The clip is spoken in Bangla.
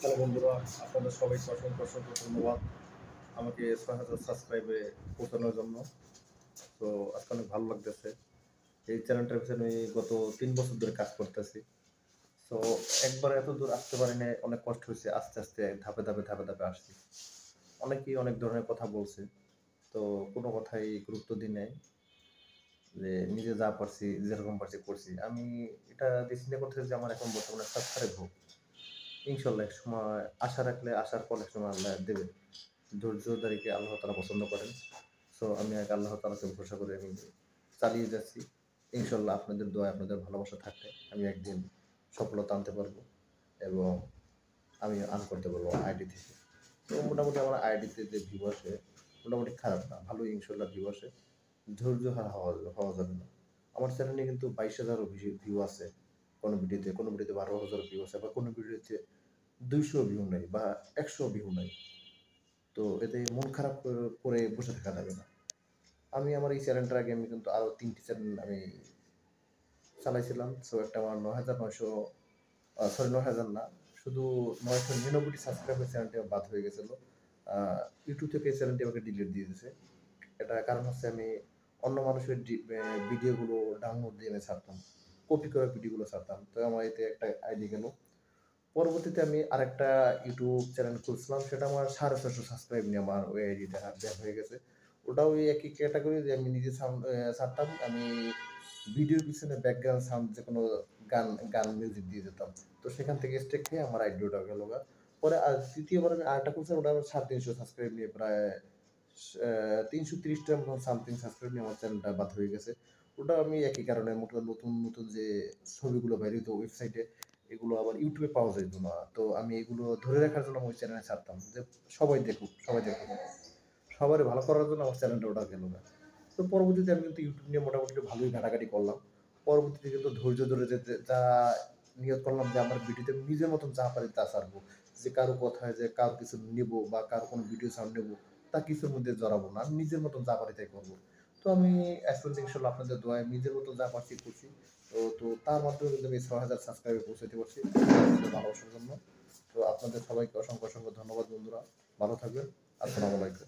হ্যালো বন্ধুরা, আপনাদের সবাইকে অসংখ্য অসংখ্য ধন্যবাদ আমাকে ৬,০০০ সাবস্ক্রাইবে পৌঁছানোর জন্য। তো আজকে অনেক ভালো লাগতেছে। এই চ্যানেলটার পিছনে আমি গত ৩ বছর ধরে কাজ করতেছি। সো একবারে এত দূর আসতে পারি নাই, অনেক কষ্ট হইছে। আস্তে, আস্তে ধাপে ধাপে আসছি। অনেকেই অনেক ধরনের কথা বলছে। তো কোনো কথাই গুরুত্ব দিই নাই। যে নিজে যা পারছি, যেরকম পারছি করছি। আমি এটা দিয়ে চিন্তা করতেছি যে আমার এখন বর্তমানে সাবস্ক্রাইব হোক। ইনশাআল্লাহ একসময় আশা রাখলে আশার ফল একসময় আল্লাহ দেবে। ধৈর্যধারীকে আল্লাহ তাআলা পছন্দ করেন। সো আমি আগে আল্লাহ তাআলাকে ভরসা করে আমি চালিয়ে যাচ্ছি। ইনশাআল্লাহ আপনাদের দোয়ায়, আপনাদের ভালোবাসা থাকলে আমি একদিন সফলতা আনতে পারবো এবং আমি আর্ন করতে পারবো আইডি থেকে। তো মোটামুটি আমার আইডিতে যে ভিউ আসে মোটামুটি খারাপ না, ভালোই ইনশাআল্লাহ ভিউ আসে। ধৈর্যহারা হওয়া যাবে না। আমার চ্যানেলে কিন্তু ২২,০০০ ভিউ আছে। কোনো ভিডিওতে ১২,০০০ ভিউ আছে, আবার কোনো ভিডিওতে ২০০ ভিউ নাই বা ১০০ ভিউ নাই। তো এতে মন খারাপ করে বসে থাকা যাবে না। আমি আমার এই চ্যানেলটার আগে আমি কিন্তু আরো ৩ টি চ্যানেল আমি চালাইছিলাম। সো একটা আমার ৯,৯০০ সরি ৯,০০০ না, শুধু ৯৯৯ টি সাবস্ক্রাইবার চ্যানেলটি আমার বাদ হয়ে গেছিল। আ ইউটিউব থেকে এই চ্যানেলটি আমাকে ডিলিট দিয়ে দিয়েছে। এটার কারণ হচ্ছে আমি অন্য মানুষের ভিডিওগুলো ডাউনলোড দিয়ে আমি ছাড়তাম। কপি করা ভিডিওগুলো ছাড়তাম। তো আমার এতে একটা আইডি গেল। পরবর্তীতে আমি আরেকটা ইউটিউব চ্যানেল খুলছিলাম। সেটা আমার ৬৫০ সাবস্ক্রাইব নিয়ে আমার ওই আইডিটা ব্যান হয়ে গেছে। ওটাও ওই একই ক্যাটেগরি যে আমি নিজে সাউন্ড ছাড়তাম। আমি ভিডিওর পিছনে ব্যাকগ্রাউন্ড সাউন্ড যেকোনো গান মিউজিক দিয়ে দিতাম। তো সেখান থেকে স্ট্রাইক খেয়ে আমার আইডি ওটা গেলগা। পরে তৃতীয়বার আমি আরেকটা খুলছিলাম, ওটা আমার ৩৫০ সাবস্ক্রাইব নিয়ে প্রায় ৩৩০ টার মতো সামথিং সাবস্ক্রাইব নিয়ে আমার চ্যানেলটা বাদ হয়ে গেছে। ওটাও আমি একই কারণে নতুন যে ছবিগুলো বাইর হইতো ওয়েবসাইটে, এগুলো আবার ইউটিউবে পাওয়া যাইত না। তো আমি এগুলো ধরে রাখার জন্য ওই চ্যানেলে ছাড়তাম যে সবাই দেখুক। সবারই ভালো করার জন্য আমার চ্যানেলটা ওটা গেল না। তো পরবর্তীতে আমি কিন্তু ইউটিউব নিয়ে মোটামুটি একটু ভালোই ঘাটাঘাটি করলাম। পরবর্তীতে কিন্তু ধৈর্য ধরে যেতে যা নিয়ত করলাম যে আমার ভিডিওতে আমি নিজের মতন যা পারি তা ছাড়বো। যে কারো কথায় যে কারো কিছু নিবো বা কারো কোনো ভিডিও সাউন্ড নেবো, তা কিছুর মধ্যে জড়াবো না। আমি নিজের মতন যা পারি তাই করবো। তো আমি আজ পর্যন্ত ইনশাআল্লাহ আপনাদের দোয়ায় নিজের মতো যা পারছি করছি। তো তার মাধ্যমে কিন্তু আমি ৬,০০০ সাবস্ক্রাইবে পৌঁছাতে পারছি আপনাদের ভালোবাসার জন্য। তো আপনাদের সবাইকে অসংখ্য ধন্যবাদ বন্ধুরা। ভালো থাকবেন। আসসালামু আলাইকুম।